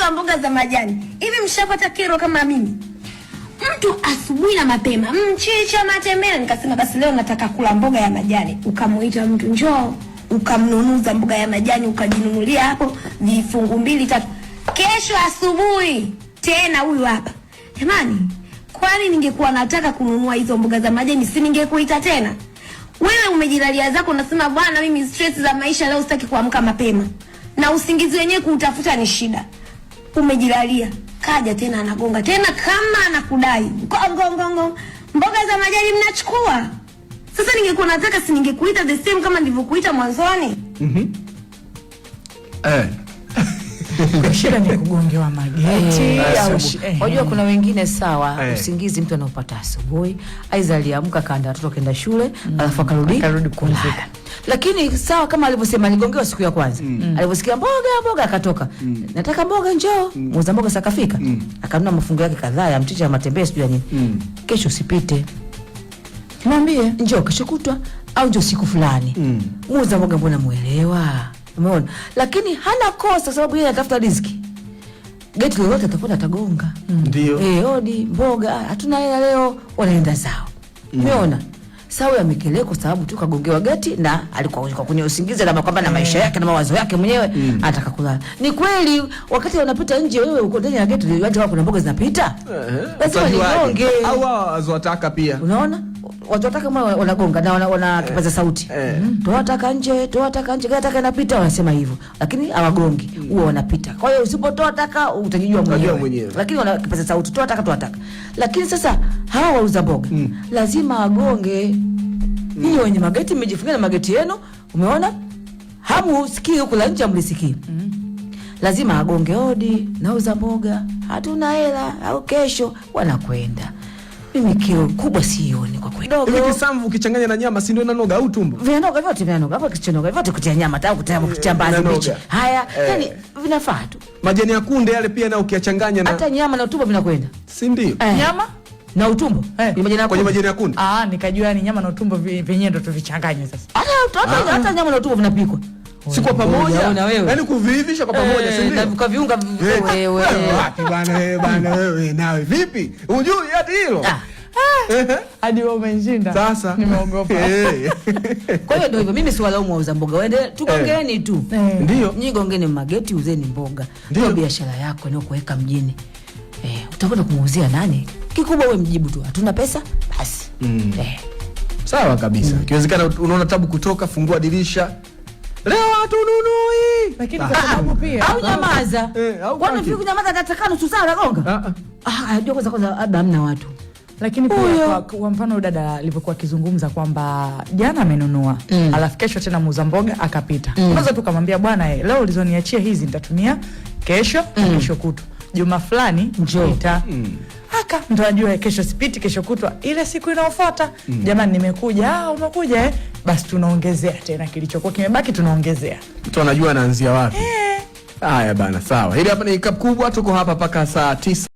wa mboga za majani. Hivi mshapata kero kama mimi? Mtu asubuhi na mapema, mchicha, matembele, nikasema basi leo nataka kula mboga ya majani. Ukamuita mtu njoo, ukamnunuza mboga ya majani, ukajinunulia hapo vifungu 2-3. Kesho asubuhi tena huyu hapa. Jamani, kwani ningekuwa nataka kununua hizo mboga za majani si ningekuita tena? Wewe umejilalia zako unasema bwana mimi stress za maisha leo sitaki kuamka mapema. Na usingizi wenyewe kuutafuta ni shida. Umejilalia. Kaja tena anagonga tena kama anakudai. Gongo. Mboga za majani mnachukua. Sasa ningekuwa nataka si ningekuita the same kama nilivyokuita mwanzoni. Shida ni kugongewa mageti. Unajua kuna wengine sawa, usingizi mtu anapata asubuhi, aiza aliamka kaanda watoto kaenda shule, alafu akarudi kupumzika. Lakini sawa kama alivyosema aligongewa siku ya kwanza. Alivyosikia mboga akatoka. Nataka mboga njoo. Muuza mboga sakafika. Akanunua mafungu yake kadhaa ya mchicha ya matembele sijui ya nini. Kesho usipite. Mwambie njoo kesho kutwa au njoo siku fulani. Muuza mboga mbona muelewa? Umeona? Lakini hana kosa sababu yeye anatafuta riziki. Geti lolote atakwenda atagonga. Ndio. Odi, mboga, hatuna hela leo, wanaenda zao. Umeona? Sawa amekelea kwa sababu tu kagongewa geti na alikuwa kwenye usingizi na kwamba na maisha yake na mawazo yake mwenyewe anataka kulala. Ni kweli wakati wanapita nje wewe uko ndani ya geti watu wako na mboga zinapita. Lazima nigonge. Au wazotaka pia. Unaona? Watu wataka mwa wanagonga na wana kipaza sauti. Toa nje, gata inapita wanasema hivyo. Lakini hawagongi, huwa wanapita. Kwa hiyo usipotoa taka utajijua mwenyewe. Lakini wana kipaza sauti, toa taka. Lakini sasa hawa wauza mboga lazima agonge. Ninyi wenye mageti mmejifunga na mageti yenu, umeona? Hamu sikii huko la nje mlisikii. Lazima agonge odi, nauza mboga, hatuna hela au kesho wanakwenda. Mimi kilo kubwa sioni kwa kweli. Hivi kisamvu ukichanganya na nyama si ndio inanoga au tumbo? Vinanoga vyote. Hapo kichenoga vyote kutia nyama au kutia mbazi mbichi. Haya, yani vinafaa tu. Majani ya kunde yale pia na ukiachanganya na hata nyama na utumbo vinakwenda. Si ndio? Nyama na utumbo. Kwenye majani ya kunde. Nikajua ni nyama na utumbo vyenyewe ndo tuvichanganye sasa. Hata nyama na utumbo vinapikwa. Si kwa pamoja. Yaani kuviivisha kwa pamoja, si ndio? Kwa viunga wewe. Wapi bwana wewe nawe vipi? Unjui hata hilo? Hadi wewe umeshinda. Sasa nimeogopa. Kwa hiyo ndio hivyo mimi si walaumu wauza mboga. Waende tugongeeni tu. Ndio. Nyinyi gongeni mageti uzeni mboga. Ndio biashara yako inayokuweka mjini. Utakwenda kumuuzia nani? Kikubwa wewe mjibu tu. Hatuna pesa basi. Sawa kabisa. Kiwezekana unaona tabu kutoka, fungua dirisha. Leo hatununui. Lakini kwa sababu pia au nyamaza. Kwani vipi kunyamaza katakano susana nagonga? Ndio kwanza hamna watu. Lakini pia kwa mfano dada alivyokuwa akizungumza kwamba jana amenunua, alafu kesho tena muuza mboga akapita. Unaweza tu kumwambia bwana leo ulizoniachia hizi nitatumia kesho, kesho kutwa. Juma fulani njita. Ndo ajua kesho sipiti, kesho kutwa ile siku inayofuata. Jamani nimekuja, umekuja basi tunaongezea tena kilichokuwa kimebaki tunaongezea. Mtu anajua anaanzia wapi. Haya bana, sawa. Hili hapa ni cup kubwa, tuko hapa paka saa 9.